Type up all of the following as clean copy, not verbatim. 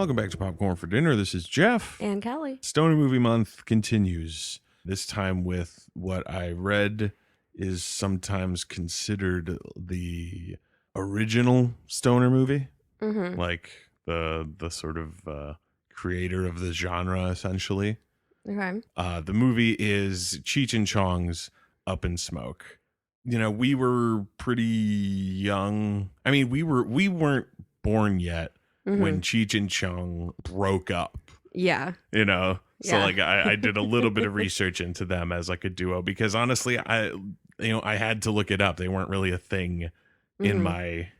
Welcome back to Popcorn for Dinner. This is Jeff. And Kelly. Stoner Movie Month continues, this time with what I read is sometimes considered the original stoner movie. Mm-hmm. Like the sort of creator of the genre, essentially. Okay. The movie is Cheech and Chong's Up in Smoke. You know, we were pretty young. I mean, we weren't born yet when Cheech and Chong broke up. Yeah. You know? So Yeah. like I did a little bit of research into them as like a duo because honestly I had to look it up. They weren't really a thing in my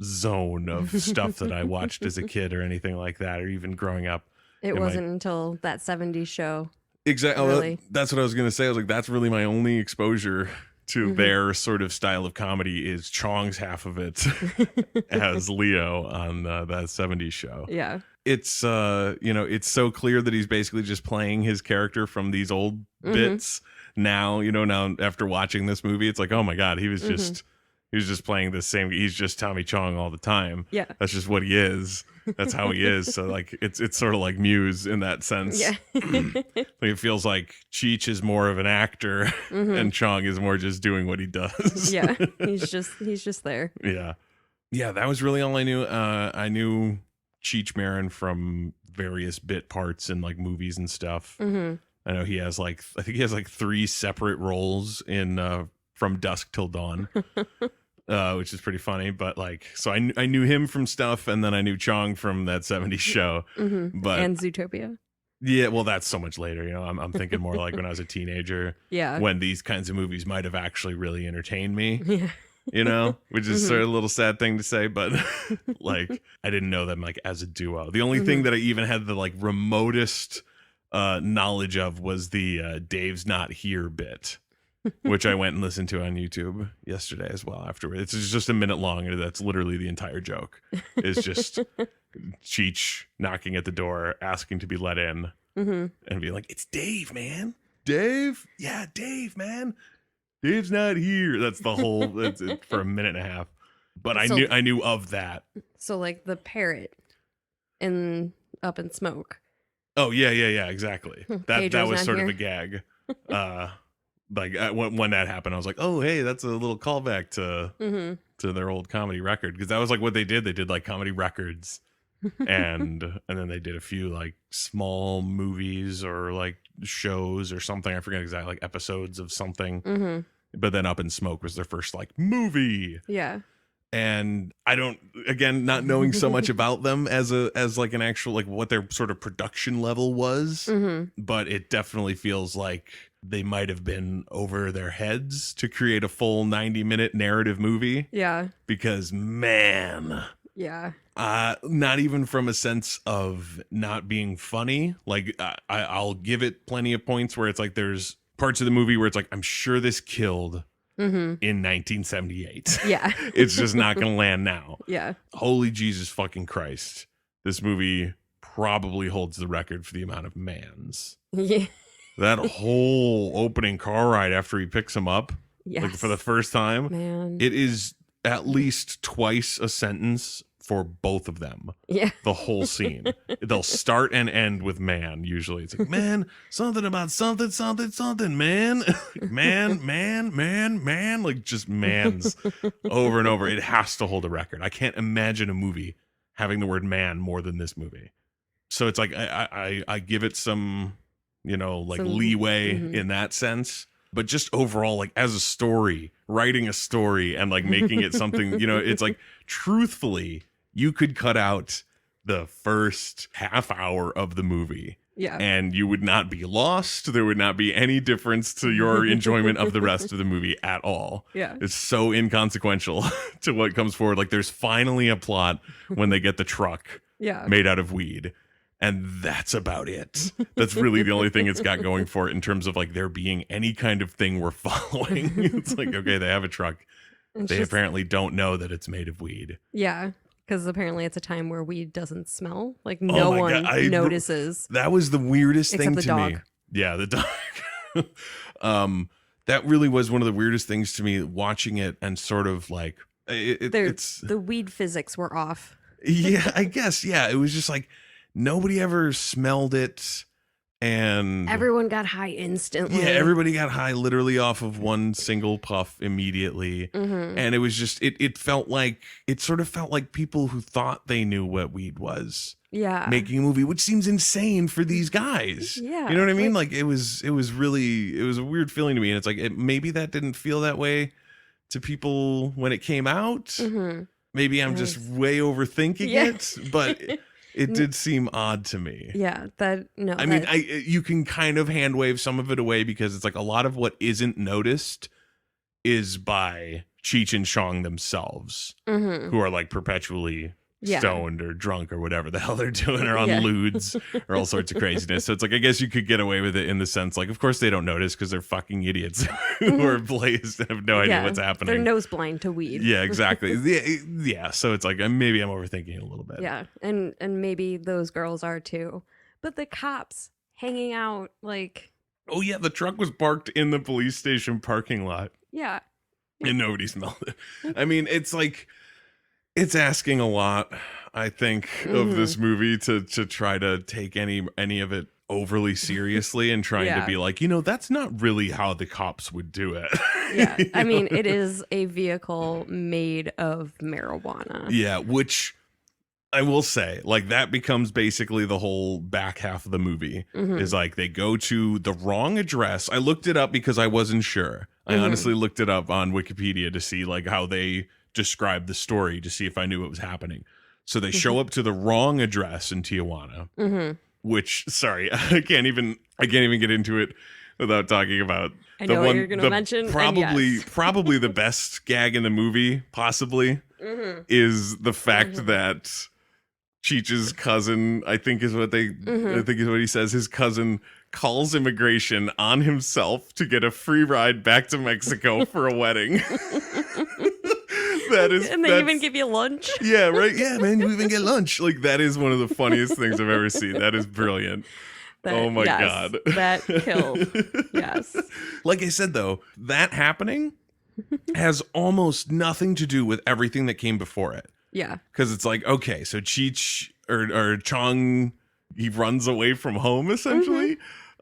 zone of stuff that I watched as a kid or anything like that, or even growing up. It wasn't until that 70s show. Exactly. Really. That's what I was going to say. I was like, that's really my only exposure to their sort of style of comedy is Chong's half of it as Leo on that 70s show. Yeah. It's, it's so clear that he's basically just playing his character from these old bits. Now after watching this movie, it's like, oh my God, he was just playing the same. He's just Tommy Chong all the time. Yeah. That's just what he is. That's how he is. So like, it's sort of like Muse in that sense. Yeah. Like it feels like Cheech is more of an actor and Chong is more just doing what he does. Yeah. He's just there. Yeah. Yeah. That was really all I knew. I knew Cheech Marin from various bit parts in like movies and stuff. I know he has I think he has 3 separate roles in From Dusk Till Dawn. Which is pretty funny, but so I knew him from stuff, and then I knew Chong from that 70s show. But And Zootopia. Yeah, well, that's so much later. You know, I'm thinking more like when I was a teenager. Yeah. When these kinds of movies might have actually really entertained me. Yeah. You know, which is sort of a little sad thing to say, but like I didn't know them like as a duo. The only thing that I even had the like remotest knowledge of was the Dave's Not Here bit. Which I went and listened to on YouTube yesterday as well afterwards. It's just a minute long, and that's literally the entire joke. It's just Cheech knocking at the door, asking to be let in, and being like, "It's Dave, man. Dave? Yeah, Dave, man. Dave's not here." That's the whole. That's it for a minute and a half. But I knew of that. So like the parrot in Up in Smoke. Oh yeah, exactly. That Pedro's was not sort here. of a gag. When that happened, I was like, "Oh, hey, that's a little callback to their old comedy record," because that was like what they did. They did like comedy records, and then they did a few like small movies or like shows or something. I forget exactly, like episodes of something. But then Up in Smoke was their first like movie. Yeah. And I don't, again, not knowing so much about them as like an actual like what their sort of production level was, but it definitely feels like they might have been over their heads to create a full 90-minute narrative movie. Yeah. Because man, Yeah. not even from a sense of not being funny. Like I'll give it plenty of points where it's like there's parts of the movie where it's like I'm sure this killed in 1978. Yeah. It's just not gonna land now. Yeah. Holy Jesus fucking Christ. This movie probably holds the record for the amount of mans. Yeah. That whole opening car ride after he picks him up, Yes. like for the first time, Man. it is at least twice a sentence for both of them. Yeah. The whole scene. They'll start and end with man, usually. It's like, man, something about something, man. man. Like just mans over and over. It has to hold a record. I can't imagine a movie having the word man more than this movie. So it's like I give it some, some leeway in that sense. But just overall, like as a story, writing a story and like making it something, it's like truthfully, you could cut out the first half hour of the movie. Yeah. And you would not be lost. There would not be any difference to your enjoyment of the rest of the movie at all. Yeah. It's so inconsequential to what comes forward. Like there's finally a plot when they get the truck made out of weed. And that's about it. That's really the only thing it's got going for it in terms of like there being any kind of thing we're following. It's like, okay, they have a truck. They apparently don't know that it's made of weed. Yeah. Because apparently it's a time where weed doesn't smell. Like Oh no my one God, notices. That was the weirdest thing Except the to dog. me. Yeah, the dog. That really was one of the weirdest things to me watching it and sort of like it's The weed physics were off. yeah, I guess. Yeah, it was just like nobody ever smelled it. And everyone got high instantly. Yeah, everybody got high literally off of one single puff immediately. And it was just, it felt like, it sort of felt like people who thought they knew what weed was. Yeah. Making a movie, which seems insane for these guys. Yeah. You know what I mean? Like it was really, it was a weird feeling to me. And it's like, maybe that didn't feel that way to people when it came out. Maybe I'm just way overthinking it, but it did seem odd to me. Yeah, I mean, you can kind of hand wave some of it away because it's like a lot of what isn't noticed is by Cheech and Chong themselves, who are like perpetually stoned or drunk or whatever the hell they're doing, or on lewds or all sorts of craziness. So it's like, I guess you could get away with it in the sense, like, of course they don't notice because they're fucking idiots who are blazed and have no idea what's happening. They're nose blind to weed. Yeah, exactly. Yeah. So it's like, maybe I'm overthinking it a little bit. Yeah. And maybe those girls are too. But the cops hanging out like. Oh yeah. The truck was parked in the police station parking lot. Yeah. And nobody smelled it. I mean, it's like, it's asking a lot, I think, of this movie to try to take any of it overly seriously and trying to be like, that's not really how the cops would do it. Yeah. I mean, it is a vehicle made of marijuana. Yeah, which I will say, like, that becomes basically the whole back half of the movie is like they go to the wrong address. I looked it up because I wasn't sure. I honestly looked it up on Wikipedia to see like how they describe the story to see if I knew what was happening. So they show up to the wrong address in Tijuana, which, sorry, I can't even get into it without talking about I know what you're going to mention. Probably the best gag in the movie, possibly, is the fact that Cheech's cousin, I think is what he says, his cousin calls immigration on himself to get a free ride back to Mexico for a wedding. And they even give you lunch. Yeah, right. Yeah, man, you even get lunch. Like, that is one of the funniest things I've ever seen. That is brilliant. Oh my God. That killed. Yes. Like I said, though, that happening has almost nothing to do with everything that came before it. Yeah. Because it's like, okay, so Cheech or Chong, he runs away from home essentially.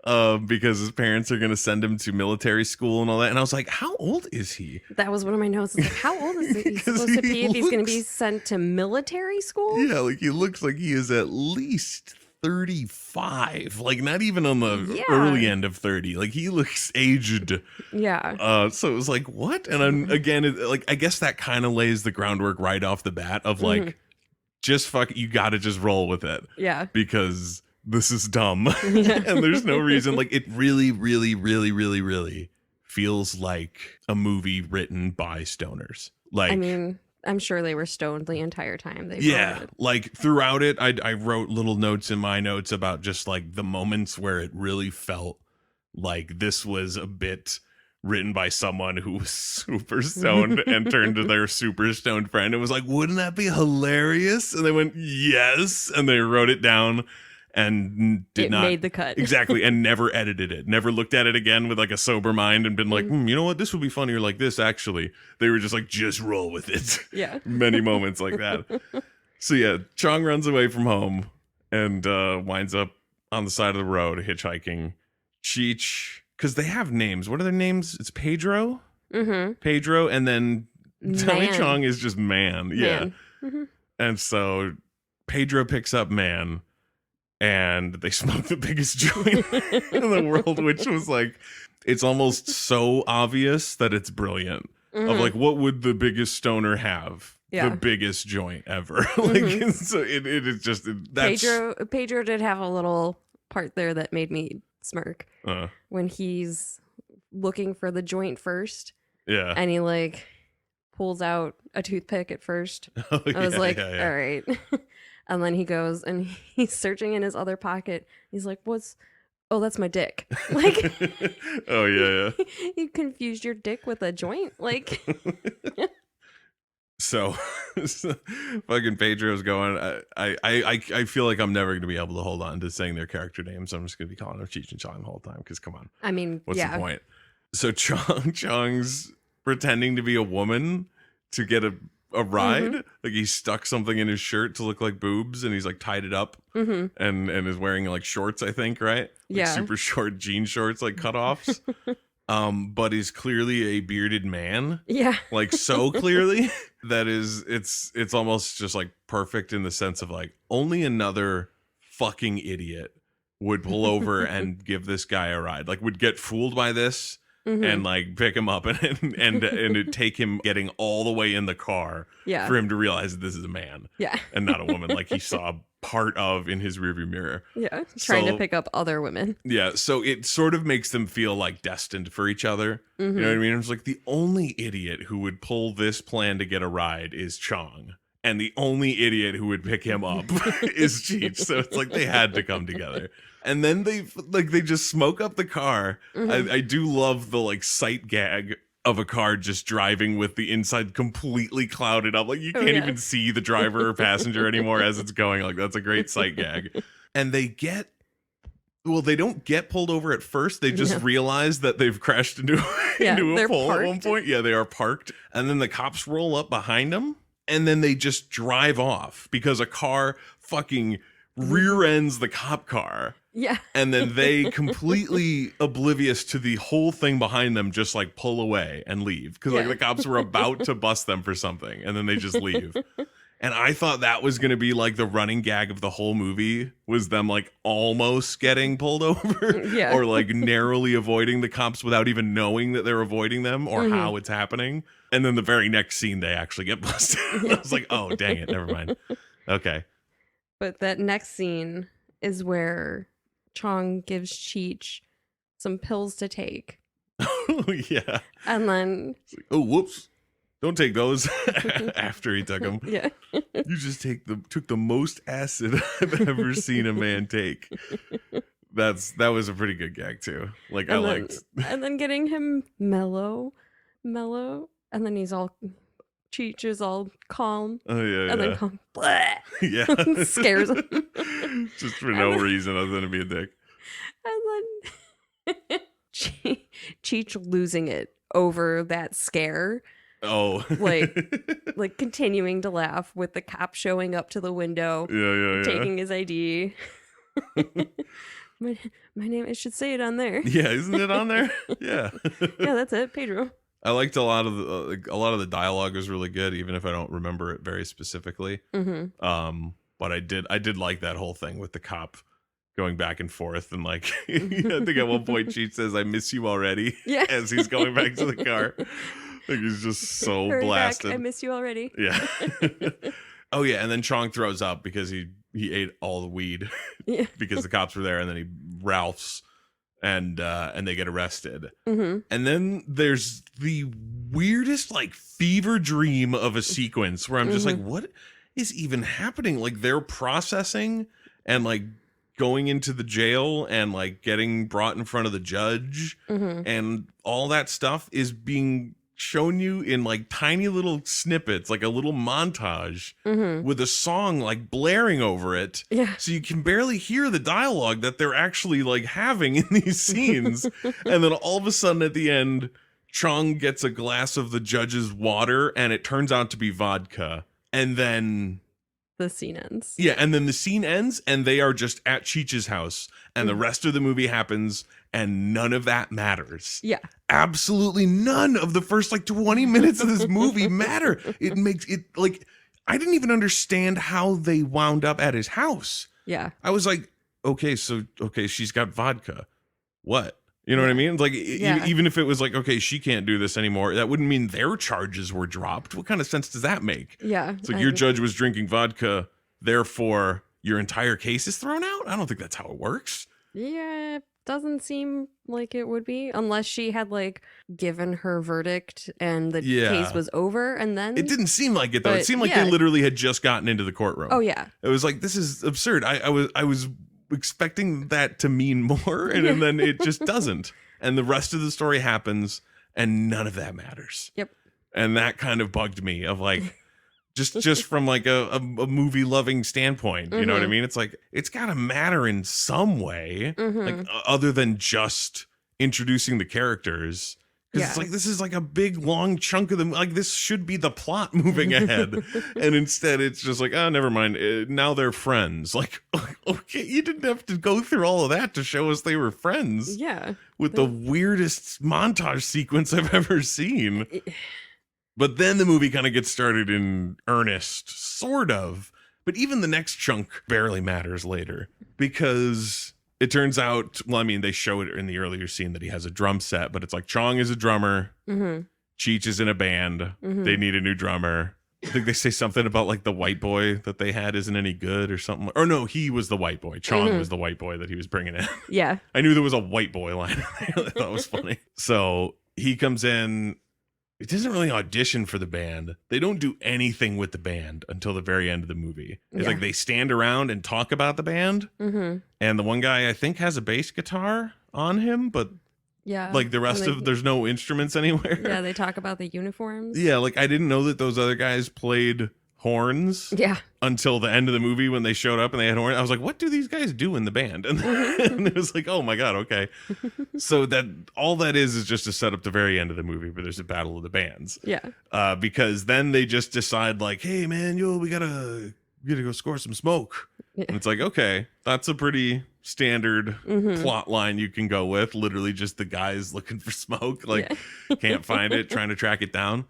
Because his parents are going to send him to military school and all that. And I was like, how old is he? That was one of my notes. Like, how old is he supposed to be if he's going to be sent to military school? Yeah, like he looks like he is at least 35. Like not even on the early end of 30. Like he looks aged. Yeah. So it was like, what? And again, I guess that kind of lays the groundwork right off the bat of like, just fuck, you got to just roll with it. Yeah. Because this is dumb. And there's no reason. Like it really, really, really, really, really feels like a movie written by stoners. Like, I mean, I'm sure they were stoned the entire time they wrote it. Like throughout it, I wrote little notes in my notes about just like the moments where it really felt like this was a bit written by someone who was super stoned and turned to their super stoned friend and was like, wouldn't that be hilarious? And they went, yes. And they wrote it down. And made the cut. Exactly. And never edited it. Never looked at it again with like a sober mind and been like, you know what? This would be funnier like this, actually. They were just like, just roll with it. Yeah. Many moments like that. So yeah, Chong runs away from home and winds up on the side of the road hitchhiking. Cheech, because they have names. What are their names? It's Pedro? Pedro. And then Tommy Chong is just Man. Yeah. And so Pedro picks up Man. And they smoke the biggest joint in the world, which was like, it's almost so obvious that it's brilliant. Of like, what would the biggest stoner have? The biggest joint ever. Like, so it is just that's Pedro did have a little part there that made me smirk when he's looking for the joint first. Yeah, and he like pulls out a toothpick at first. I was like, all right. And then he goes and he's searching in his other pocket. He's like, oh, that's my dick. Like, oh, yeah. You confused your dick with a joint? Like, so fucking Pedro's going, I feel like I'm never going to be able to hold on to saying their character names. I'm just going to be calling them Cheech and Chong the whole time because come on. I mean, what's the point? So Chong's pretending to be a woman to get a a ride. Like he stuck something in his shirt to look like boobs, and he's like tied it up, and is wearing like shorts, I think, right? Like super short jean shorts, like cutoffs. But is clearly a bearded man. Yeah. Like so clearly that it's almost just like perfect in the sense of like only another fucking idiot would pull over and give this guy a ride. Like would get fooled by this and like pick him up and it'd take him getting all the way in the car for him to realize that this is a man and not a woman like he saw part of in his rearview mirror. Yeah, trying to pick up other women. Yeah, so it sort of makes them feel like destined for each other. You know what I mean? It's like the only idiot who would pull this plan to get a ride is Chong. And the only idiot who would pick him up is Cheech. So it's like they had to come together. And then they just smoke up the car. I do love the like sight gag of a car just driving with the inside completely clouded up. Like you can't even see the driver or passenger anymore as it's going. Like that's a great sight gag. And they don't get pulled over at first. They just realize that they've crashed into a pole parked. At one point. Yeah, they are parked. And then the cops roll up behind them. And then they just drive off because a car fucking rear ends the cop car. Yeah. And then they completely oblivious to the whole thing behind them just like pull away and leave. Because like the cops were about to bust them for something. And then they just leave. And I thought that was going to be like the running gag of the whole movie was them like almost getting pulled over or like narrowly avoiding the cops without even knowing that they're avoiding them or how it's happening. And then the very next scene, they actually get busted. I was like, oh, dang it. Never mind. Okay. But that next scene is where Chong gives Cheech some pills to take. Oh, yeah. And then... oh, whoops. Don't take those after he took them. Yeah. You just took the most acid I've ever seen a man take. That was a pretty good gag, too. Like, I liked. And then getting him mellow. And then Cheech is all calm. Oh, yeah, and then calm. Blah! Yeah. Scares him. Just for no reason other than to be a dick. And then Cheech losing it over that scare. Oh. like continuing to laugh with the cop showing up to the window. Yeah. Taking his ID. My name, I should say it on there. Yeah, isn't it on there? Yeah. Yeah, that's it, Pedro. I liked a lot of the dialogue was really good, even if I don't remember it very specifically. But I did like that whole thing with the cop going back and forth and like I think at one point Cheech says, "I miss you already," as he's going back to the car. Like he's just so Hurry blasted. Back, I miss you already. Yeah. Oh yeah, and then Chong throws up because he ate all the weed because the cops were there, and then he Ralphs. And they get arrested. And then there's the weirdest like fever dream of a sequence where I'm just like, what is even happening? Like they're processing and like going into the jail and like getting brought in front of the judge and all that stuff is being shown you in like tiny little snippets, like a little montage with a song like blaring over it. Yeah. So you can barely hear the dialogue that they're actually like having in these scenes. And then all of a sudden at the end, Chong gets a glass of the judge's water and it turns out to be vodka. And then the scene ends. Yeah, and then the scene ends and they are just at Cheech's house and the rest of the movie happens and none of that matters. Yeah. Absolutely none of the first like 20 minutes of this movie matter. It makes it like I didn't even understand how they wound up at his house. Yeah. I was like, okay, she's got vodka. What? You know what I mean? Like even if it was like, okay, she can't do this anymore, that wouldn't mean their charges were dropped. What kind of sense does that make? Yeah. It's like your judge was drinking vodka, therefore your entire case is thrown out? I don't think that's how it works. Yeah, doesn't seem like it would be unless she had like given her verdict and the case was over and then it didn't seem like it though. It seemed like they literally had just gotten into the courtroom. Oh yeah. It was like, this is absurd. I was expecting that to mean more and then it just doesn't. And the rest of the story happens and none of that matters. Yep. And that kind of bugged me of like just from like a movie loving standpoint, you know what I mean? It's like it's got to matter in some way, like other than just introducing the characters, Because it's like, this is like a big, long chunk of them. Like, this should be the plot moving ahead. And instead, it's just like, oh, never mind. Now they're friends. Like, okay, you didn't have to go through all of that to show us they were friends. Yeah. With the weirdest montage sequence I've ever seen. But then the movie kind of gets started in earnest, sort of. But even the next chunk barely matters later. Because it turns out, well, I mean, they show it in the earlier scene that he has a drum set, but it's like Chong is a drummer. Cheech is in a band. They need a new drummer. I think they say something about like the white boy that they had isn't any good or something. Or no, he was the white boy. Chong was the white boy that he was bringing in. Yeah. I knew there was a white boy line. I thought it was funny. So he comes in. It doesn't really audition for the band. They don't do anything with the band until the very end of the movie. It's like they stand around and talk about the band. And the one guy, I think, has a bass guitar on him, but like the rest of there's no instruments anywhere. Yeah, they talk about the uniforms. Yeah, like I didn't know that those other guys played horns. Yeah. Until the end of the movie when they showed up and they had horns. I was like, what do these guys do in the band? And, and it was like, oh my God, okay. So that all that is just to set up the very end of the movie where there's a battle of the bands. Yeah. Because then they just decide like, hey man, we gotta go score some smoke. And it's like, okay, that's a pretty standard plot line you can go with. Literally just the guys looking for smoke, like can't find it, trying to track it down.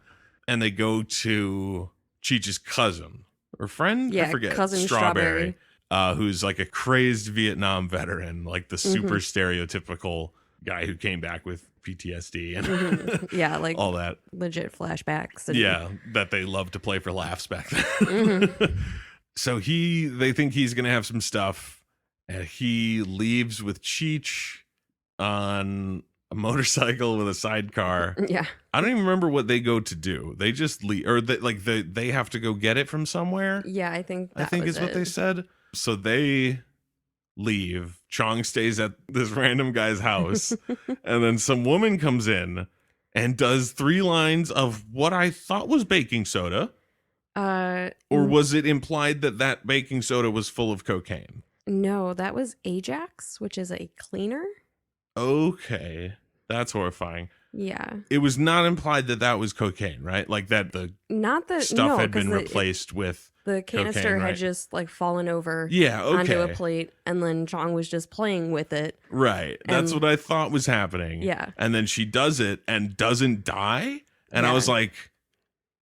And they go to Cheech's cousin or friend, I forget, cousin Strawberry, who's like a crazed Vietnam veteran, like the super stereotypical guy who came back with PTSD and like all that legit flashbacks. That they love to play for laughs back then. So they think he's gonna have some stuff, and he leaves with Cheech on a motorcycle with a sidecar. Yeah. I don't even remember what they go to do. They just leave, or they have to go get it from somewhere. Yeah, I think is what they said. So they leave. Chong stays at this random guy's house, and then some woman comes in and does 3 lines of what I thought was baking soda. Or was it implied that baking soda was full of cocaine? No, that was Ajax, which is a cleaner. Okay, that's horrifying. Yeah. It was not implied that was cocaine, right? Like that stuff had been replaced with the canister cocaine, had right? just like fallen over onto a plate, and then Chong was just playing with it. Right. That's what I thought was happening. Yeah. And then she does it and doesn't die. And I was like,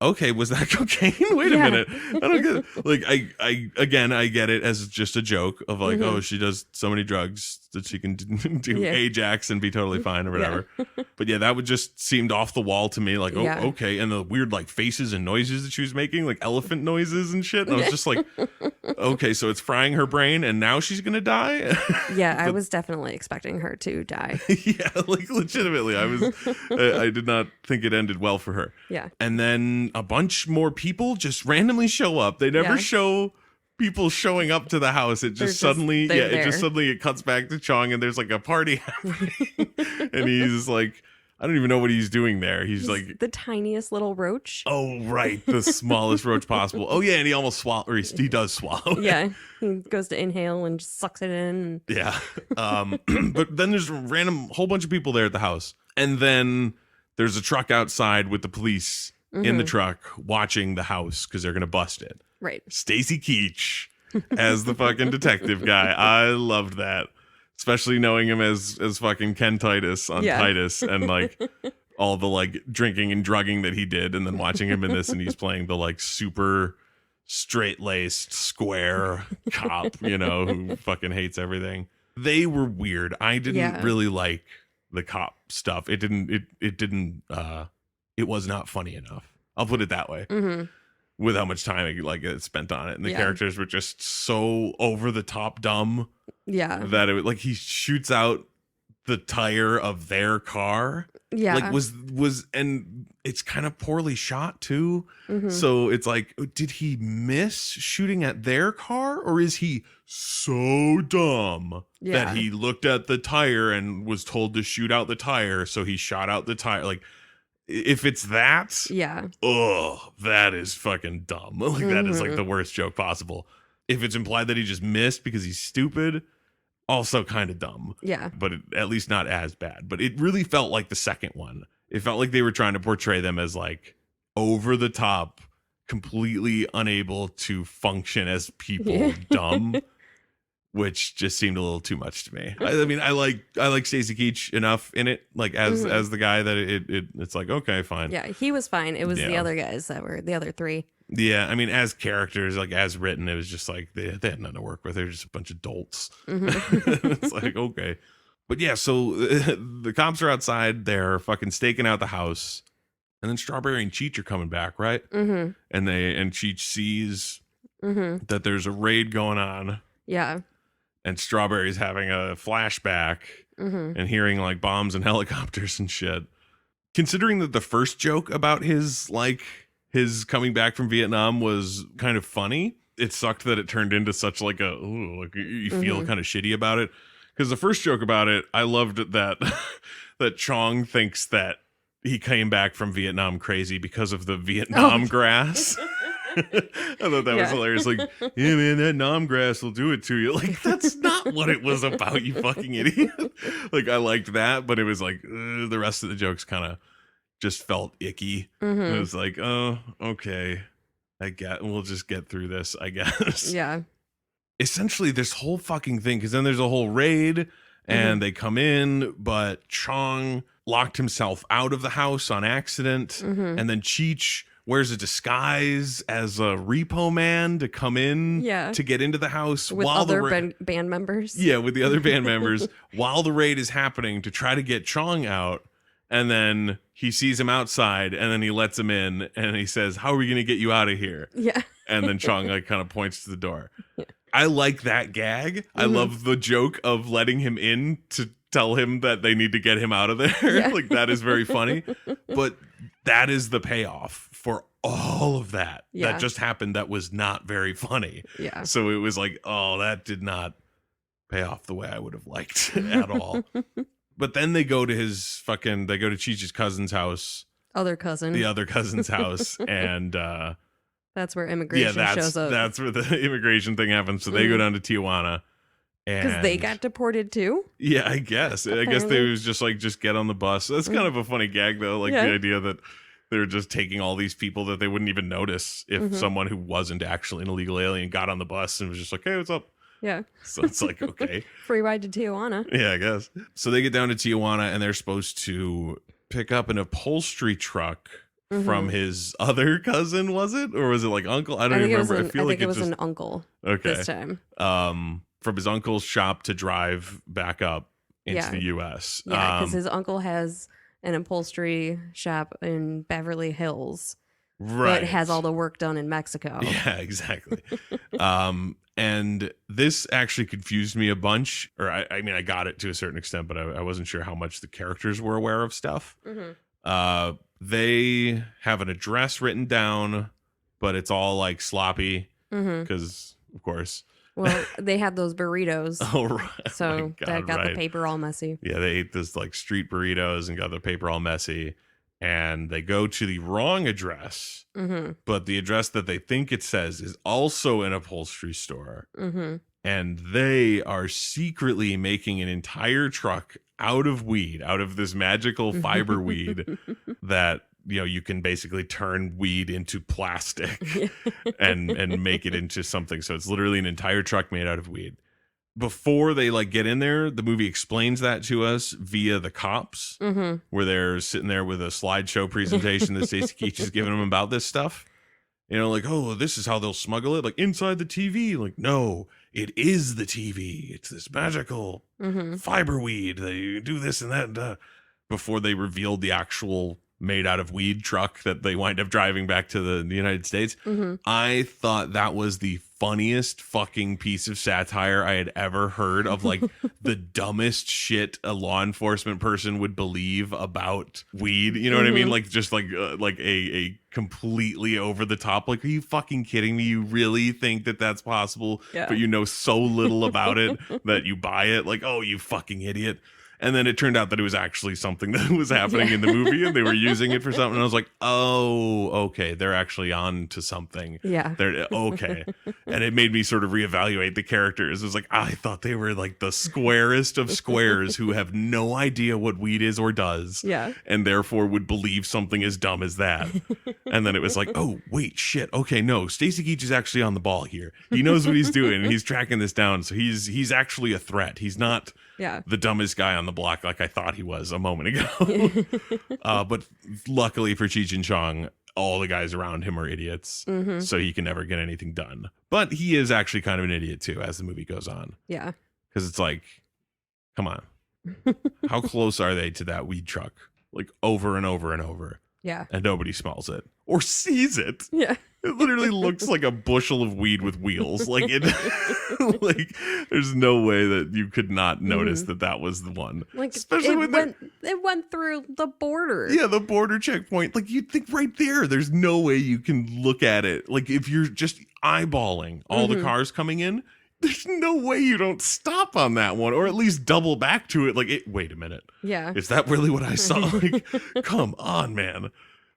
okay, was that cocaine? Wait a minute. I don't get it. Like I get it as just a joke of like, oh, she does so many drugs that she can do Ajax and be totally fine or whatever. But that would just seemed off the wall to me. Like, okay. And the weird like faces and noises that she was making, like elephant noises and shit. And I was just like, okay, so it's frying her brain and now she's gonna die. I was definitely expecting her to die. Like legitimately, I did not think it ended well for her. Yeah. And then a bunch more people just randomly show up. They never show people showing up to the house. It just suddenly it cuts back to Chong and there's like a party happening. And he's like, I don't even know what he's doing there. He's like the tiniest little roach. Oh, right. The smallest roach possible. Oh, yeah. And he almost he does swallow. Yeah. He goes to inhale and just sucks it in. Yeah. But then there's a whole bunch of people there at the house. And then there's a truck outside with the police in the truck watching the house because they're going to bust it. Right. Stacy Keach as the fucking detective guy. I loved that. Especially knowing him as fucking Ken Titus on Titus and like all the like drinking and drugging that he did, and then watching him in this and he's playing the like super straight-laced square cop, who fucking hates everything. They were weird. I didn't really like the cop stuff. It was not funny enough. I'll put it that way. With how much time it spent on it, and the characters were just so over the top dumb. Yeah, that it like he shoots out the tire of their car. Yeah, like was and it's kind of poorly shot too. So it's like, did he miss shooting at their car, or is he so dumb that he looked at the tire and was told to shoot out the tire, so he shot out the tire? Like, if it's that, that is fucking dumb. Like that is like the worst joke possible. If it's implied that he just missed because he's stupid, also kind of dumb. Yeah, but at least not as bad. But it really felt like the second one. it felt like they were trying to portray them as like over the top, completely unable to function as people, dumb, which just seemed a little too much to me. I mean, I like Stacey Keach enough in it, like as the guy that it's like, okay, fine. Yeah, he was fine. It was the other guys that were the other three. Yeah, I mean, as characters, like as written, it was just like they had nothing to work with. They were just a bunch of dolts. It's like, okay. But yeah, so the cops are outside. They're fucking staking out the house. And then Strawberry and Cheech are coming back, right? And Cheech sees that there's a raid going on. Yeah. And Strawberry's having a flashback and hearing like bombs and helicopters and shit. Considering that the first joke about his coming back from Vietnam was kind of funny, it sucked that it turned into such like a, ooh, like you feel kind of shitty about it. Because the first joke about it, I loved that that Chong thinks that he came back from Vietnam crazy because of the Vietnam grass. I thought that was hilarious. Like, yeah, man, that Nam grass will do it to you. Like, that's not what it was about, you fucking idiot. Like, I liked that, but it was like the rest of the jokes kind of just felt icky. It was like, oh, okay, we'll just get through this, I guess. Yeah. Essentially, this whole fucking thing, because then there's a whole raid, and they come in, but Chong locked himself out of the house on accident, and then Cheech wears a disguise as a repo man to come in to get into the house with while other band members. Yeah, with the other band members while the raid is happening to try to get Chong out. And then he sees him outside and then he lets him in and he says, how are we going to get you out of here? Yeah. And then Chong like kind of points to the door. I like that gag. I love the joke of letting him in to tell him that they need to get him out of there. Yeah. Like that is very funny. But that is the payoff for all of that that just happened that was not very funny. Yeah. So it was like, oh, that did not pay off the way I would have liked at all. But then they go to Cheech's cousin's house. The other cousin's house. And that's where immigration shows up. That's where the immigration thing happens. So they go down to Tijuana. Because they got deported too? Yeah, I guess. I guess they was just like, just get on the bus. That's kind of a funny gag though. Like the idea that they were just taking all these people that they wouldn't even notice if someone who wasn't actually an illegal alien got on the bus and was just like, hey, what's up? Yeah. So it's like, okay. Free ride to Tijuana. Yeah, I guess. So they get down to Tijuana and they're supposed to pick up an upholstery truck from his other cousin, was it? Or was it like uncle? I don't even remember. I feel like it was an uncle this time. From his uncle's shop to drive back up into the U.S. Yeah, because his uncle has an upholstery shop in Beverly Hills. Right. But has all the work done in Mexico. Yeah, exactly. And this actually confused me a bunch. Or I mean, I got it to a certain extent, but I wasn't sure how much the characters were aware of stuff. They have an address written down, but it's all like sloppy because, of course. Well, they had those burritos. Oh, right. So that got the paper all messy. Yeah, they ate this like street burritos and got the paper all messy. And they go to the wrong address, but the address that they think it says is also an upholstery store. And they are secretly making an entire truck out of weed, out of this magical fiber weed that, you know, you can basically turn weed into plastic and make it into something. So it's literally an entire truck made out of weed. Before they like get in there, the movie explains that to us via the cops, where they're sitting there with a slideshow presentation that Stacey Keach is giving them about this stuff. You know, like, oh, this is how they'll smuggle it, like inside the TV. Like, no, it is the TV. It's this magical fiber weed. They do this and that. Before they revealed the actual made out of weed truck that they wind up driving back to the United States. I thought that was the funniest fucking piece of satire I had ever heard of, like the dumbest shit a law enforcement person would believe about weed. You know what I mean? Like just like a completely over the top. Like, are you fucking kidding me? You really think that that's possible? Yeah. But you know so little about it that you buy it. Like, oh, you fucking idiot. And then it turned out that it was actually something that was happening in the movie, and they were using it for something. And I was like, oh, okay, they're actually on to something. Yeah. They're okay. And it made me sort of reevaluate the characters. It was like, I thought they were like the squarest of squares who have no idea what weed is or does. Yeah. And therefore would believe something as dumb as that. And then it was like, oh, wait, shit. Okay, no, Stacy Keach is actually on the ball here. He knows what he's doing, and he's tracking this down. So he's actually a threat. He's not the dumbest guy on the block like I thought he was a moment ago. But luckily for Cheech and Chong, all the guys around him are idiots, so he can never get anything done. But he is actually kind of an idiot too as the movie goes on. Yeah. Because it's like, come on. How close are they to that weed truck? Like over and over and over. Yeah. And nobody smells it or sees it. Yeah. It literally looks like a bushel of weed with wheels. Like it, like there's no way that you could not notice that was the one. Like especially when it went through the border. Yeah, the border checkpoint. Like you'd think right there, there's no way you can look at it. Like if you're just eyeballing all the cars coming in, there's no way you don't stop on that one, or at least double back to it. Like, wait a minute. Yeah. Is that really what I saw? Like, come on, man.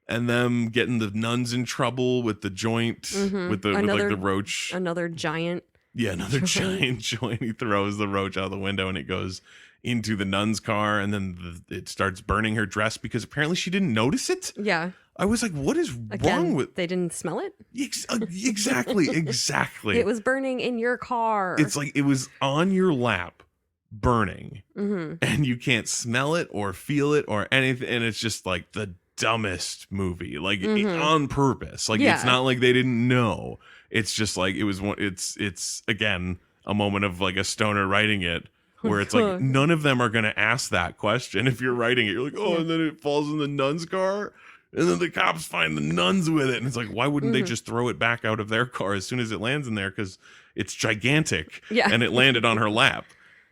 And them getting the nuns in trouble with the joint, with the roach. Another giant. Yeah, another giant joint. He throws the roach out the window and it goes into the nun's car, and then it starts burning her dress because apparently she didn't notice it. Yeah. I was like, what is wrong with... They didn't smell it? Exactly. It was burning in your car. It's like it was on your lap burning, and you can't smell it or feel it or anything, and it's just like the dumbest movie, like on purpose. Like it's not like they didn't know. It's just like it was one. It's again a moment of like a stoner writing it, where it's like none of them are going to ask that question. If you're writing it, you're like, oh, and then it falls in the nun's car, and then the cops find the nuns with it, and it's like, why wouldn't they just throw it back out of their car as soon as it lands in there? Because it's gigantic, and it landed on her lap.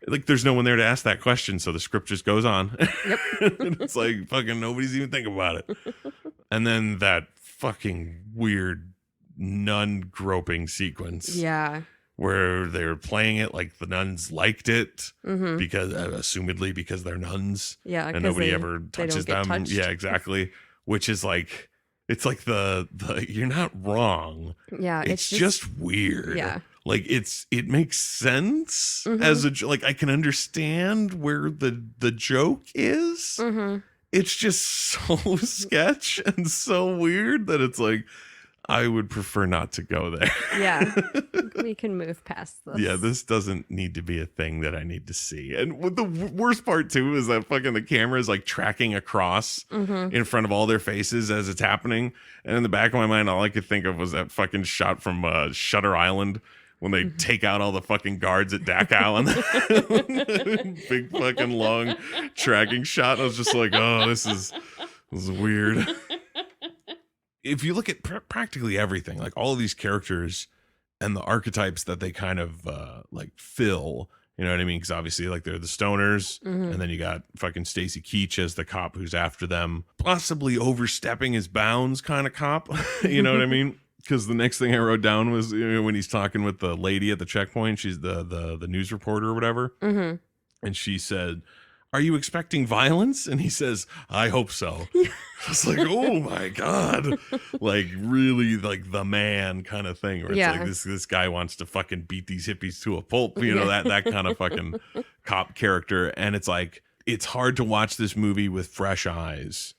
Like, there's no one there to ask that question, so the script just goes on. Yep. And it's like, fucking nobody's even thinking about it. And then that fucking weird nun groping sequence. Yeah. Where they're playing it like the nuns liked it, because assumedly because they're nuns. Yeah. And nobody ever touches them. Touched. Yeah, exactly. Which is like, it's like the you're not wrong. Yeah. It's just weird. Yeah. Like it makes sense as like I can understand where the joke is. It's just so sketch and so weird that it's like I would prefer not to go there. Yeah, we can move past this. Yeah, this doesn't need to be a thing that I need to see. And what the worst part too is that fucking the camera is like tracking across in front of all their faces as it's happening. And in the back of my mind, all I could think of was that fucking shot from Shutter Island, when they take out all the fucking guards at Dachau and big fucking long tracking shot. I was just like, oh, this is weird. If you look at practically everything, like all of these characters and the archetypes that they kind of like fill, you know what I mean? Because obviously, like they're the stoners, and then you got fucking Stacy Keach as the cop who's after them, possibly overstepping his bounds kind of cop. You know what I mean? Because the next thing I wrote down was, you know, when he's talking with the lady at the checkpoint, she's the news reporter or whatever. And she said, "Are you expecting violence?" And he says, "I hope so." I was like, oh my God. Like really like the man kind of thing. Where it's like this guy wants to fucking beat these hippies to a pulp. You know, that kind of fucking cop character. And it's like, it's hard to watch this movie with fresh eyes.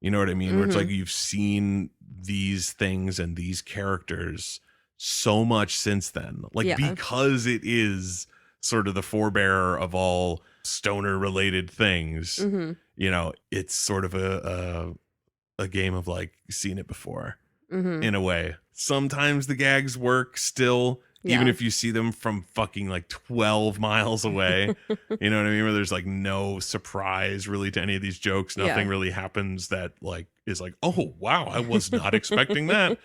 You know what I mean? Where it's like you've seen these things and these characters so much since then. Like because it is sort of the forebearer of all stoner related things, you know, it's sort of a game of like seeing it before in a way. Sometimes the gags work still, even if you see them from fucking like 12 miles away. You know what I mean? Where there's like no surprise really to any of these jokes. Nothing really happens that like is like, oh wow, I was not expecting that.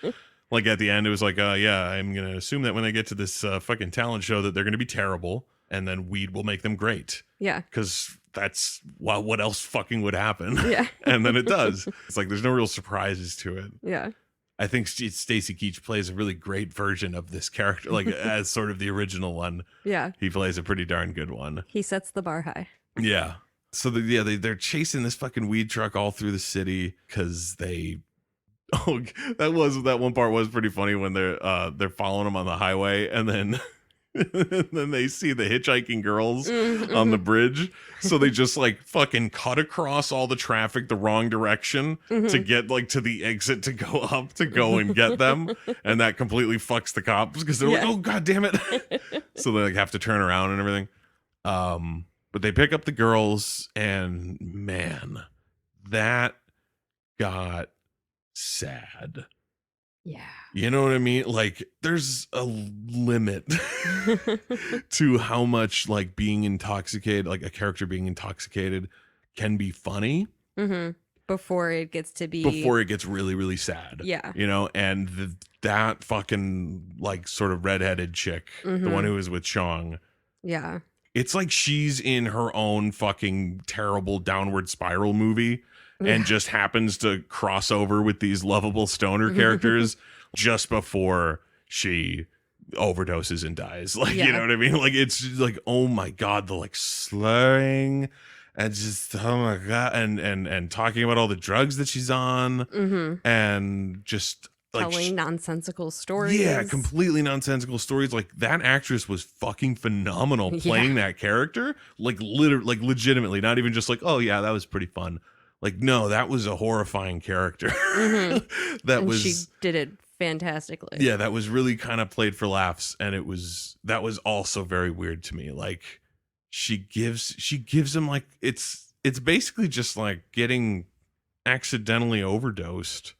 Like at the end it was like, yeah, I'm gonna assume that when they get to this fucking talent show that they're gonna be terrible, and then weed will make them great. Yeah. Because that's what else fucking would happen. Yeah. And then it does. It's like there's no real surprises to it. Yeah. I think Stacy Keach plays a really great version of this character, like as sort of the original one. Yeah. He plays a pretty darn good one. He sets the bar high. Yeah. So they're chasing this fucking weed truck all through the city because they. Oh, that one part was pretty funny when they're following them on the highway, and then and then they see the hitchhiking girls on the bridge, so they just like fucking cut across all the traffic the wrong direction to get like to the exit to go up to go and get them, and that completely fucks the cops because they're like, oh god damn it. So they like have to turn around and everything. But they pick up the girls, and man, that got sad. Yeah. You know what I mean? Like, there's a limit to how much like being intoxicated, like a character being intoxicated, can be funny. Before it gets really, really sad. Yeah. You know, and that fucking like sort of redheaded chick, the one who was with Chong. Yeah. It's like she's in her own fucking terrible downward spiral movie and just happens to cross over with these lovable stoner characters just before she overdoses and dies. Like, you know what I mean? Like, it's just like, oh my God, the like slurring and just, oh my God. And talking about all the drugs that she's on and just like telling nonsensical stories. Yeah, completely nonsensical stories. Like, that actress was fucking phenomenal playing that character. Like, literally, like legitimately, not even just like, oh yeah, that was pretty fun. Like, no, that was a horrifying character. She did it fantastically. Yeah, that was really kind of played for laughs, and that was also very weird to me. Like, she gives him like it's basically just like getting accidentally overdosed.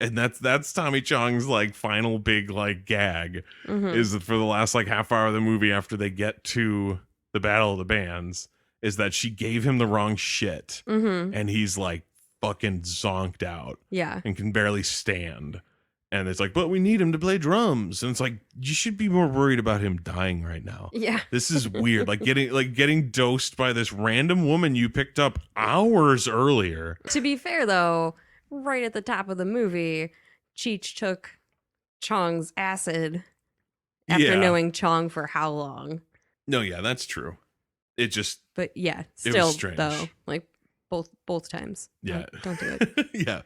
And that's Tommy Chong's like final big like gag is that for the last like half hour of the movie after they get to the Battle of the Bands is that she gave him the wrong shit and he's like fucking zonked out and can barely stand. And it's like, but we need him to play drums. And it's like, you should be more worried about him dying right now. Yeah. This is weird. Like getting dosed by this random woman you picked up hours earlier. To be fair though, right at the top of the movie, Cheech took Chong's acid after knowing Chong for how long? No, yeah, that's true. It just, but yeah, still it was strange. Though, like both times. Yeah, don't do it. Yeah,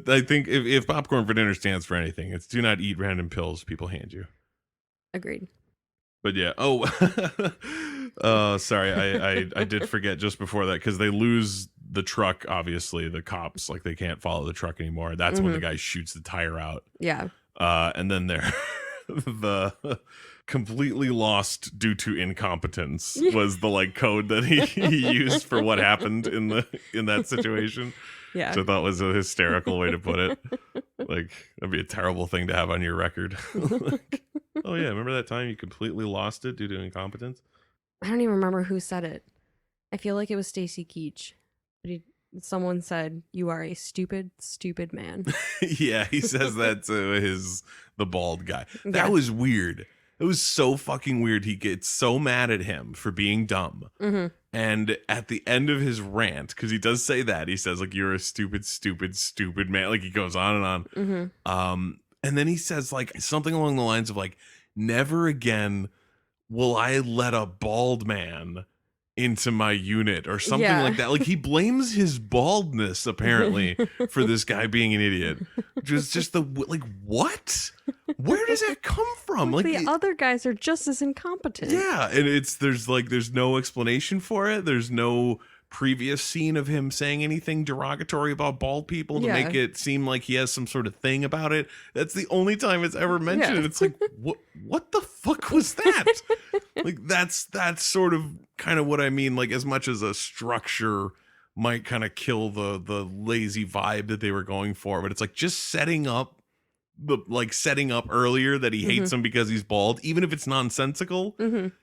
I think if popcorn for dinner stands for anything, it's do not eat random pills people hand you. Agreed. But yeah. Oh, sorry. I did forget just before that because they lose the truck. Obviously, the cops like they can't follow the truck anymore. That's when the guy shoots the tire out. Yeah. And then they're the completely lost due to incompetence was the like code that he used for what happened in that situation. Yeah. Which I thought was a hysterical way to put it. Like, that'd be a terrible thing to have on your record. Like, oh yeah, remember that time you completely lost it due to incompetence? I don't even remember who said it. I feel like it was Stacy Keach. But someone said, "You are a stupid, stupid man." Yeah, he says that to the bald guy. That was weird. It was so fucking weird. He gets so mad at him for being dumb. And at the end of his rant, because he does say that, he says, like, you're a stupid, stupid, stupid man. Like, he goes on and on. And then he says, like, something along the lines of, like, never again will I let a bald man into my unit or something like that. Like, he blames his baldness, apparently, for this guy being an idiot. Just the, like, what? Where does that come from? Like the other guys are just as incompetent. Yeah, and there's no explanation for it. There's no previous scene of him saying anything derogatory about bald people to make it seem like he has some sort of thing about it. That's the only time it's ever mentioned. And it's like, what the fuck was that? Like, that's sort of kind of what I mean. Like, as much as a structure might kind of kill the lazy vibe that they were going for, but it's like just setting up earlier that he hates him because he's bald, even if it's nonsensical,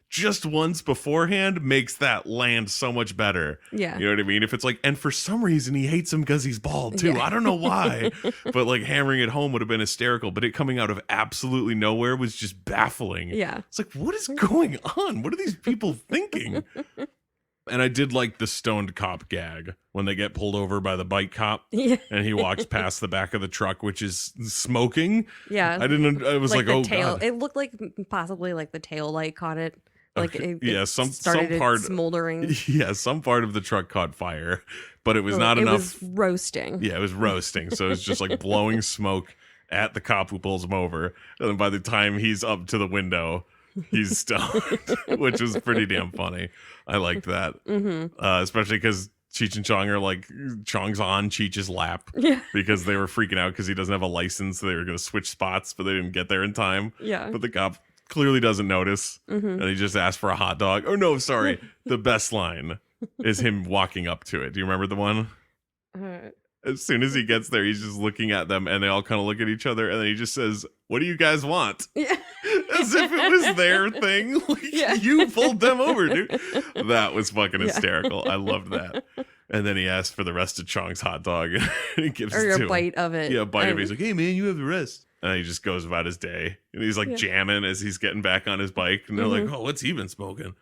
just once beforehand makes that land so much better. Yeah. You know what I mean? If it's like, and for some reason he hates him because he's bald too. I don't know why, but like hammering it home would have been hysterical, but it coming out of absolutely nowhere was just baffling. Yeah. It's like, what is going on? What are these people thinking? And I did like the stoned cop gag when they get pulled over by the bike cop and he walks past the back of the truck, which is smoking. Yeah. I was like, oh tail. God. It looked like possibly like the tail light caught it Like Okay. it some started part smoldering. Yeah, some part of the truck caught fire, but it was not It enough. was roasting. Yeah, it was roasting. So it's just like blowing smoke at the cop who pulls him over. And then by the time he's up to the window, he's stoned, which was pretty damn funny. I liked that. Especially because Cheech and Chong are like, Chong's on Cheech's lap Yeah. because they were freaking out because he doesn't have a license. So they were going to switch spots, but they didn't get there in time. Yeah. But the cop clearly doesn't notice. And he just asked for a hot dog. Oh, no, sorry. The best line is him walking up to it. Do you remember the one? As soon as he gets there, he's just looking at them and they all kind of look at each other. And then he just says, "What do you guys want?" Yeah. As if it was their thing. Like, Yeah. You pulled them over, dude. That was fucking hysterical. I loved that. And then he asked for the rest of Chong's hot dog. And he gives Or it to a him. bite of it. Yeah, a bite of it. He's like, "Hey, man, you have the rest." And he just goes about his day. And he's like jamming as he's getting back on his bike. And they're like, "Oh, what's he been smoking?"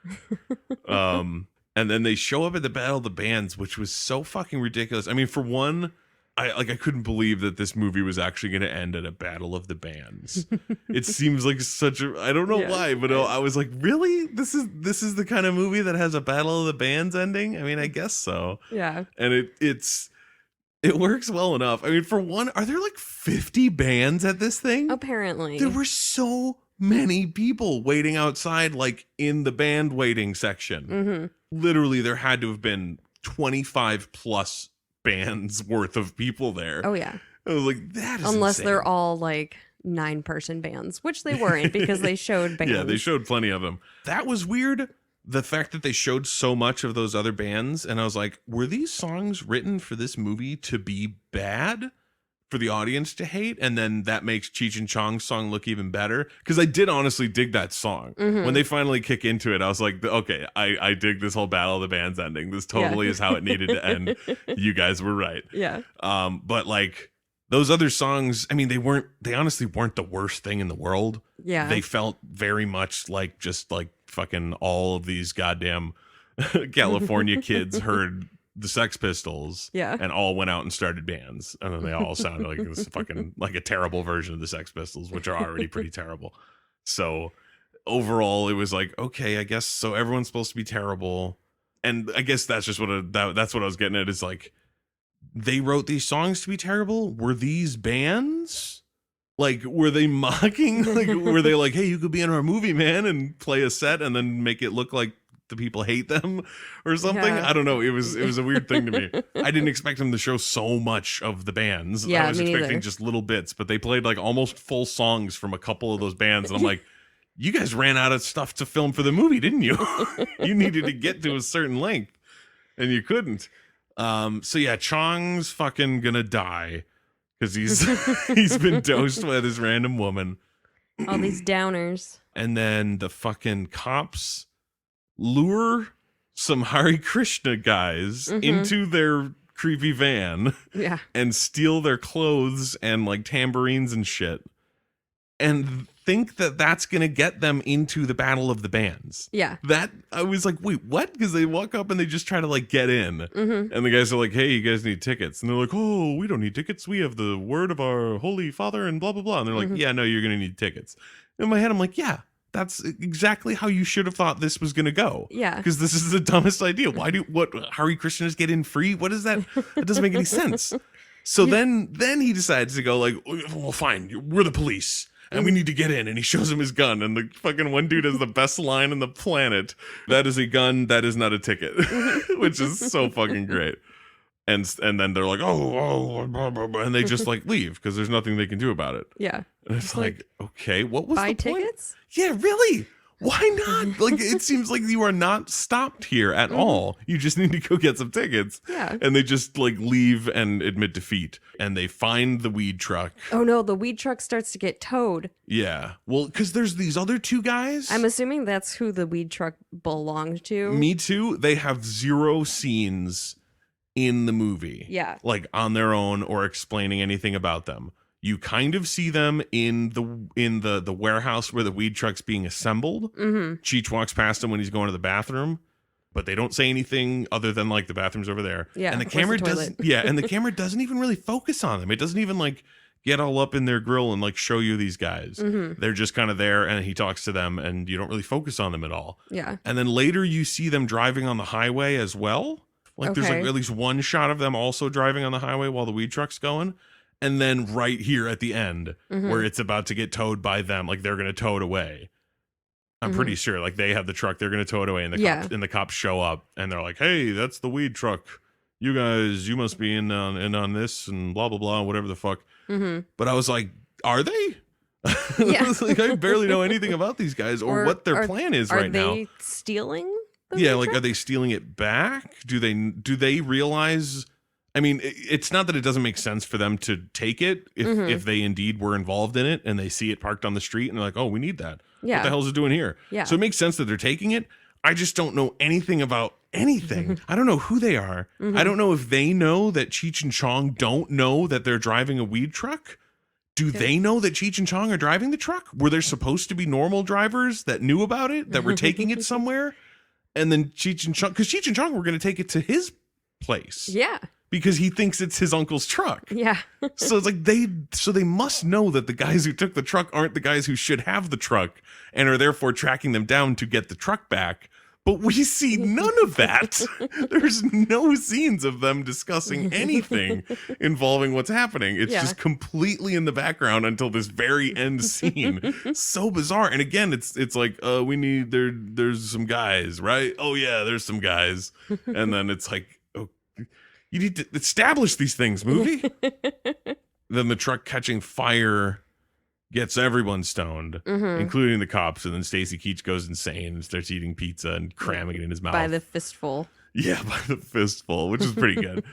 And then they show up at the Battle of the Bands, which was so fucking ridiculous. I mean, for one, I couldn't believe that this movie was actually going to end at a Battle of the Bands. It seems like such a, I don't know why, but I was like, really? This is the kind of movie that has a Battle of the Bands ending? I mean, I guess so. Yeah. And it works well enough. I mean, for one, are there like 50 bands at this thing? Apparently. There were so many people waiting outside, like in the band waiting section. Literally, there had to have been 25 plus bands worth of people there. Oh, yeah. I was like, that is Unless insane. they're all like 9-person bands, which they weren't because they showed bands. Yeah, they showed plenty of them. That was weird. The fact that they showed so much of those other bands, and I was like, were these songs written for this movie to be bad for the audience to hate? And then that makes Cheech and Chong's song look even better? Because I did honestly dig that song. When they finally kick into it, I was like, okay, I dig this whole Battle of the Bands ending. This totally is how it needed to end. You guys were right. Yeah. But like those other songs, I mean, they honestly weren't the worst thing in the world. Yeah. They felt very much like just like fucking all of these goddamn California kids heard the Sex Pistols and all went out and started bands, and then they all sounded like this fucking like a terrible version of the Sex Pistols, which are already pretty terrible. So overall it was like, okay, I guess so everyone's supposed to be terrible. And I guess that's just that's what I was getting at, is like, they wrote these songs to be terrible. Were these bands? Like, were they mocking? Like, were they like, hey, you could be in our movie, man, and play a set and then make it look like the people hate them or something? Yeah. I don't know. It was a weird thing to me. I didn't expect them to show so much of the bands. Yeah, I was me expecting neither. just little bits, but they played like almost full songs from a couple of those bands. And I'm like, you guys ran out of stuff to film for the movie, didn't you? You needed to get to a certain length and you couldn't. So yeah, Chong's fucking gonna die because he's been dosed by this random woman. All these downers. And then the fucking cops lure some Hare Krishna guys into their creepy van Yeah. and steal their clothes and like tambourines and shit, and think that that's gonna get them into the Battle of the Bands. Yeah. That I was like, wait, what? Because they walk up and they just try to like get in, and the guys are like, hey, you guys need tickets, and they're like, oh, we don't need tickets, we have the word of our holy father and blah blah blah, and they're like, yeah, no, you're gonna need tickets. In my head, I'm like, yeah, that's exactly how you should have thought this was gonna go. Yeah. Because this is the dumbest idea. Why what Hare Krishnas get in free? What is that? That doesn't make any sense. So then he decides to go like, well, fine, we're the police and we need to get in. And he shows him his gun, and the fucking one dude has the best line on the planet. That is a gun, that is not a ticket, which is so fucking great. And then they're like, oh, blah, blah, blah, and they just like leave because there's nothing they can do about it. Yeah. And it's like, okay, what was Buy the point? tickets? Yeah, really? Why not? Like, it seems like you are not stopped here at all. You just need to go get some tickets. Yeah. And they just like leave and admit defeat. And they find the weed truck. Oh no, the weed truck starts to get towed. Yeah. Well, because there's these other two guys. I'm assuming that's who the weed truck belonged to. Me too. They have 0 scenes in the movie. Yeah. Like on their own or explaining anything about them. You kind of see them in the warehouse where the weed truck's being assembled. Cheech walks past him when he's going to the bathroom, but they don't say anything other than like the bathroom's over there. Yeah, and the where's camera the doesn't. toilet? Yeah, and the camera doesn't even really focus on them. It doesn't even like get all up in their grill and like show you these guys. They're just kind of there, and he talks to them, and you don't really focus on them at all. Yeah. And then later you see them driving on the highway as well. Like there's like at least one shot of them also driving on the highway while the weed truck's going. And then right here at the end, where it's about to get towed by them, like they're going to tow it away. I'm pretty sure, like they have the truck, they're going to tow it away, and the cops show up, and they're like, "Hey, that's the weed truck. You guys, you must be in on this, and blah blah blah, whatever the fuck." But I was like, "Are they?" Yeah. Like I barely know anything about these guys or what their plan is right now. Are they stealing? Like are they stealing it back? Do they realize? I mean, it's not that it doesn't make sense for them to take it if they indeed were involved in it and they see it parked on the street and they're like, oh, we need that. Yeah. What the hell is it doing here? Yeah. So it makes sense that they're taking it. I just don't know anything about anything. I don't know who they are. I don't know if they know that Cheech and Chong don't know that they're driving a weed truck. Do they know that Cheech and Chong are driving the truck? Were there supposed to be normal drivers that knew about it, that were taking it somewhere? And then Cheech and Chong, because Cheech and Chong were going to take it to his place. Yeah. Because he thinks it's his uncle's truck. Yeah. So it's like they must know that the guys who took the truck aren't the guys who should have the truck and are therefore tracking them down to get the truck back. But we see none of that. There's no scenes of them discussing anything involving what's happening. It's just completely in the background until this very end scene. So bizarre. And again, it's like we need there's some guys, right? Oh yeah, there's some guys. And then it's like, you need to establish these things, movie. Then the truck catching fire gets everyone stoned, including the cops. And then Stacy Keach goes insane and starts eating pizza and cramming it in his mouth. By the fistful. Yeah, by the fistful, which is pretty good.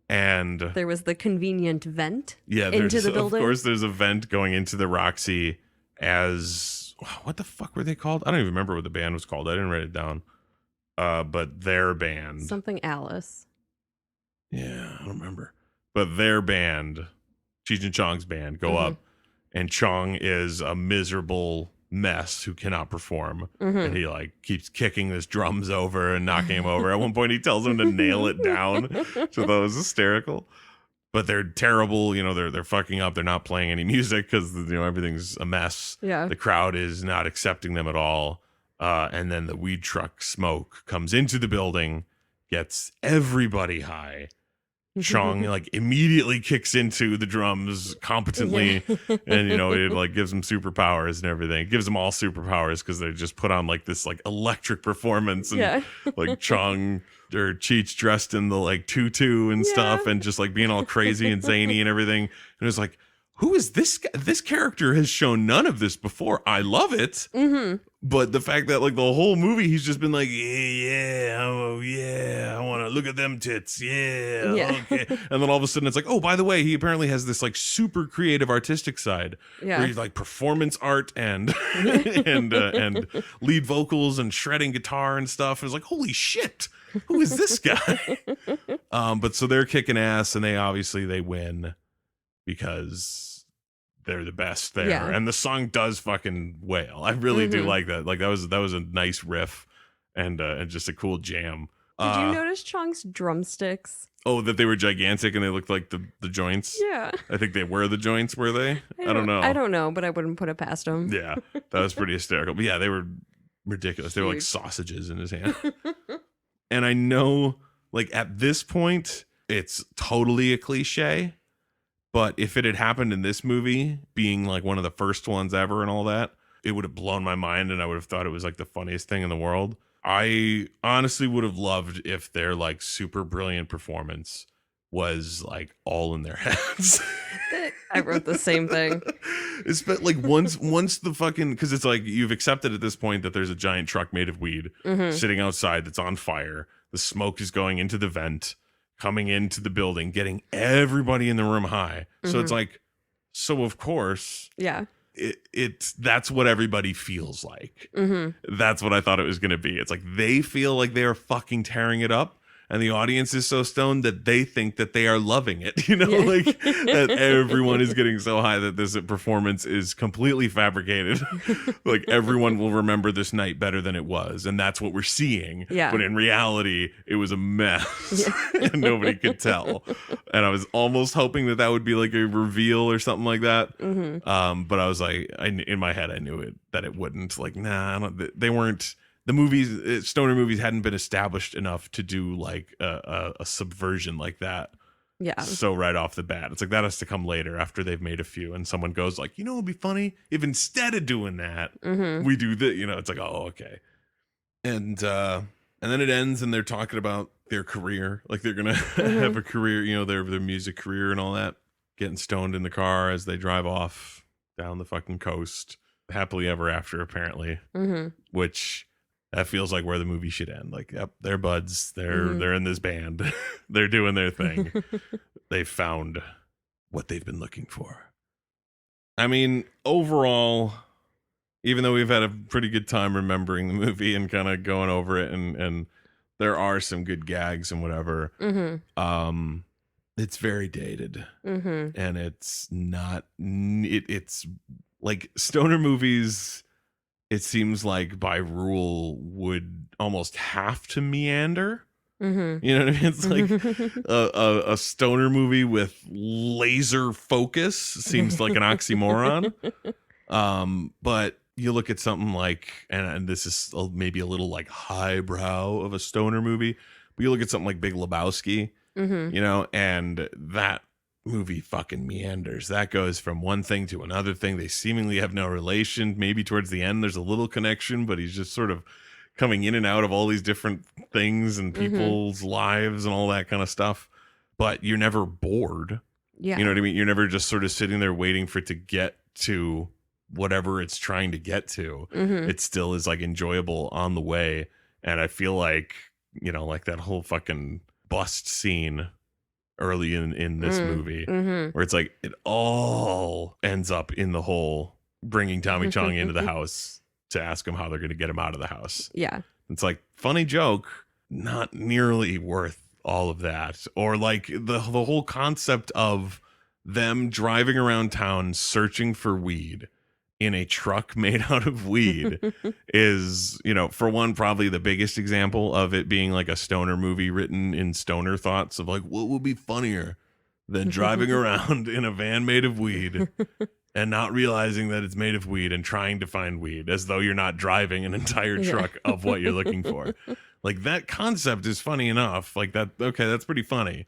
And there was the convenient vent into the building. Of course, there's a vent going into the Roxy as... What the fuck were they called? I don't even remember what the band was called. I didn't write it down. But their band... Something Alice. Yeah, I don't remember. But their band, Cheech and Chong's band, go up, and Chong is a miserable mess who cannot perform. And he like keeps kicking his drums over and knocking him over. At one point, he tells him to nail it down. So that was hysterical. But they're terrible. You know, they're fucking up. They're not playing any music because everything's a mess. Yeah, the crowd is not accepting them at all. And then the weed truck smoke comes into the building, gets everybody high. Chong like immediately kicks into the drums competently, and it like gives him superpowers and everything. It gives them all superpowers because they just put on like this like electric performance, and like Chong or Cheech dressed in the like tutu and stuff, and just like being all crazy and zany and everything. And it was like, who is this guy? This character has shown none of this before. I love it. But the fact that like the whole movie, he's just been like, I want to look at them tits. Okay. And then all of a sudden it's like, oh, by the way, he apparently has this like super creative artistic side where he's like performance art and and lead vocals and shredding guitar and stuff. It's like, holy shit, who is this guy? But so they're kicking ass, and they win because they're the best there. And the song does fucking wail. I really do like that. Like that was a nice riff and just a cool jam. Did you notice Chong's drumsticks? Oh, that they were gigantic and they looked like the joints? Yeah. I think they were the joints, were they? I don't know. I don't know, but I wouldn't put it past him. Yeah, that was pretty hysterical. But yeah, they were ridiculous. They were like sausages in his hand. And I know, like at this point, it's totally a cliche. But if it had happened in this movie, being like one of the first ones ever and all that, it would have blown my mind, and I would have thought it was like the funniest thing in the world. I honestly would have loved if their like super brilliant performance was like all in their heads. I wrote the same thing. It's but like once the fucking, because it's like you've accepted at this point that there's a giant truck made of weed sitting outside that's on fire. The smoke is going into the vent, coming into the building, getting everybody in the room high. So it's like, so of course, it's that's what everybody feels like. That's what I thought it was going to be. It's like they feel like they are fucking tearing it up, and the audience is so stoned that they think that they are loving it, like that everyone is getting so high that this performance is completely fabricated. Like everyone will remember this night better than it was, and that's what we're seeing. Yeah. But in reality, it was a mess and nobody could tell. And I was almost hoping that would be like a reveal or something like that. But I was like, in my head, I knew that it wouldn't. Like, nah, they weren't. The movies, stoner movies, hadn't been established enough to do like a subversion like that. Yeah. So right off the bat, it's like that has to come later after they've made a few, and someone goes like, it'd be funny if instead of doing that, we do this. It's like, oh, okay. And then it ends, and they're talking about their career, like they're gonna have a career, their music career and all that. Getting stoned in the car as they drive off down the fucking coast, happily ever after, apparently. Which. That feels like where the movie should end. Like, yep, they're buds. They're in this band. They're doing their thing. They found what they've been looking for. I mean, overall, even though we've had a pretty good time remembering the movie and kind of going over it, and there are some good gags and whatever, it's very dated. And it's not... It's like stoner movies... It seems like by rule would almost have to meander. You know what I mean? It's like a stoner movie with laser focus seems like an oxymoron. But you look at something like, and this is maybe a little like highbrow of a stoner movie, but you look at something like Big Lebowski, and that movie fucking meanders. That goes from one thing to another thing. They seemingly have no relation. Maybe towards the end there's a little connection, but he's just sort of coming in and out of all these different things and people's lives and all that kind of stuff. But you're never bored. Yeah. You know what I mean? You're never just sort of sitting there waiting for it to get to whatever it's trying to get to. It still is like enjoyable on the way. And I feel like, like that whole fucking bust scene early in this movie where it's like it all ends up in the whole bringing Tommy Chong into the house to ask him how they're going to get him out of the house. Yeah. It's like funny joke, not nearly worth all of that. Or like the whole concept of them driving around town searching for weed in a truck made out of weed is, for one, probably the biggest example of it being like a stoner movie written in stoner thoughts of like, what would be funnier than driving around in a van made of weed and not realizing that it's made of weed and trying to find weed as though you're not driving an entire truck of what you're looking for. Like that concept is funny enough. Like that. Okay. That's pretty funny.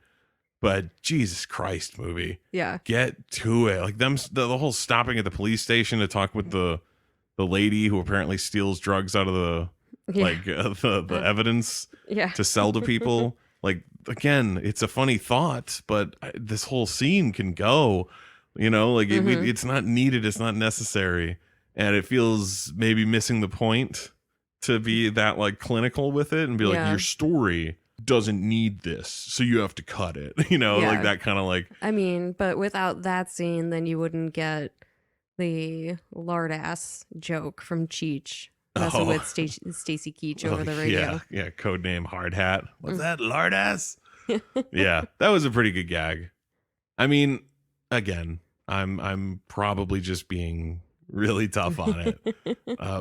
But Jesus Christ, movie. Yeah. Get to it. Like the whole stopping at the police station to talk with the lady who apparently steals drugs out of the the evidence to sell to people. Like, again, it's a funny thought, but this whole scene can go, it's not needed. It's not necessary. And it feels maybe missing the point to be that like clinical with it and be like, your story doesn't need this, so you have to cut it, like that kind of like. I mean, but without that scene, then you wouldn't get the lard ass joke from Cheech messing with Stacy Keach over the radio. Yeah, code name Hard Hat. What's that, lard ass? Yeah, that was a pretty good gag. I mean, again, I'm probably just being really tough on it,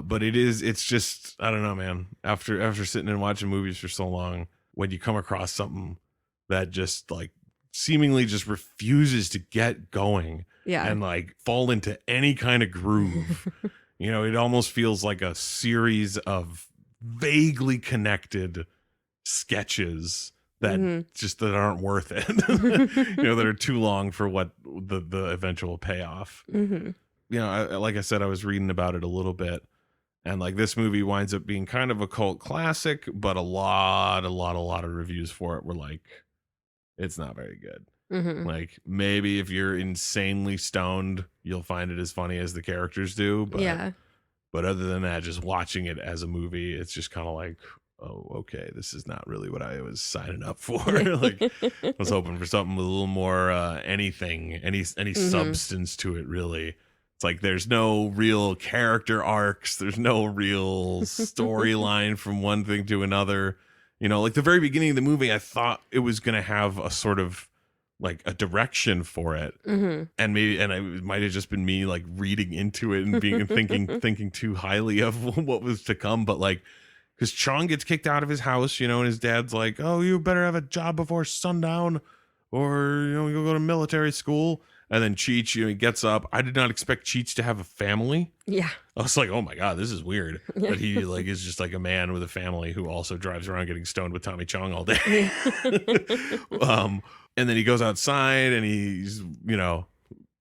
but it's just, I don't know, man. After sitting and watching movies for so long, when you come across something that just like seemingly just refuses to get going and like fall into any kind of groove, it almost feels like a series of vaguely connected sketches that that aren't worth it, that are too long for what the eventual payoff. Like I said, I was reading about it a little bit. And like this movie winds up being kind of a cult classic, but a lot of reviews for it were like, it's not very good. Like maybe if you're insanely stoned, you'll find it as funny as the characters do. But other than that, just watching it as a movie, it's just kind of like, oh, okay, this is not really what I was signing up for. Like I was hoping for something with a little more any substance to it, really. It's like there's no real character arcs. There's no real storyline from one thing to another. You know, like the very beginning of the movie, I thought it was going to have a sort of like a direction for it, and it might have just been me like reading into it and being thinking too highly of what was to come. But like, because Chong gets kicked out of his house, you know, and his dad's like, "Oh, you better have a job before sundown, or you know, you'll go to military school." And then Cheech, you know, he gets up. I did not expect Cheech to have a family. Yeah. I was like, oh my God, this is weird. Yeah. But he like is just like a man with a family who also drives around getting stoned with Tommy Chong all day. And then he goes outside and he's, you know,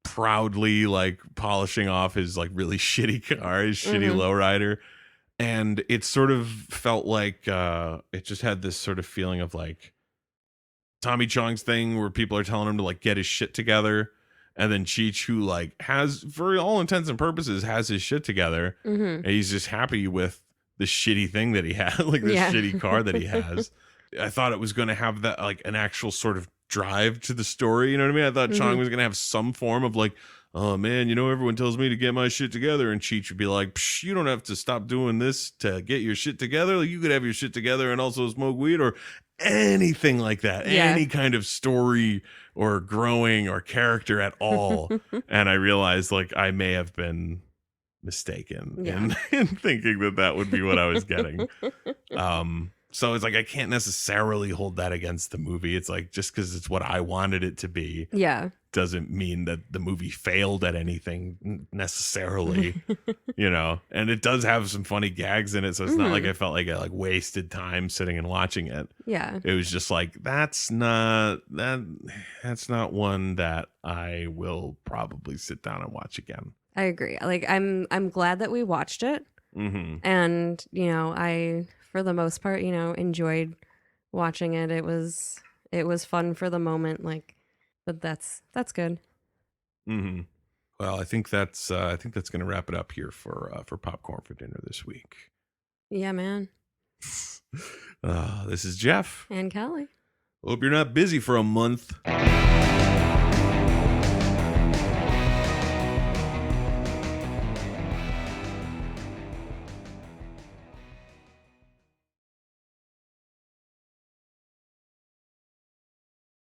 proudly like polishing off his like really shitty car, his shitty lowrider. And it sort of felt like it just had this sort of feeling of like Tommy Chong's thing where people are telling him to like get his shit together. And then Cheech, who like has, for all intents and purposes, has his shit together, and he's just happy with the shitty thing that he had, like the shitty car that he has. I thought it was going to have that like an actual sort of drive to the story. You know what I mean? I thought Chong was going to have some form of like, oh man, you know, everyone tells me to get my shit together, and Cheech would be like, Psh, you don't have to stop doing this to get your shit together. Like you could have your shit together and also smoke weed or anything like that. Any kind of story or growing or character at all. And I realized like I may have been mistaken in thinking that would be what I was getting. So it's like I can't necessarily hold that against the movie. It's like just because it's what I wanted it to be doesn't mean that the movie failed at anything necessarily. You know, and it does have some funny gags in it, so it's not like I felt like I like wasted time sitting and watching it. Yeah, it was just like that's not one that I will probably sit down and watch again. I agree. Like I'm glad that we watched it, and you know, I for the most part, you know, enjoyed watching it. It was fun for the moment, like, but that's good. Well, I think that's going to wrap it up here for Popcorn for Dinner this week. Yeah, man. This is Jeff and Kelly. Hope you're not busy for a month.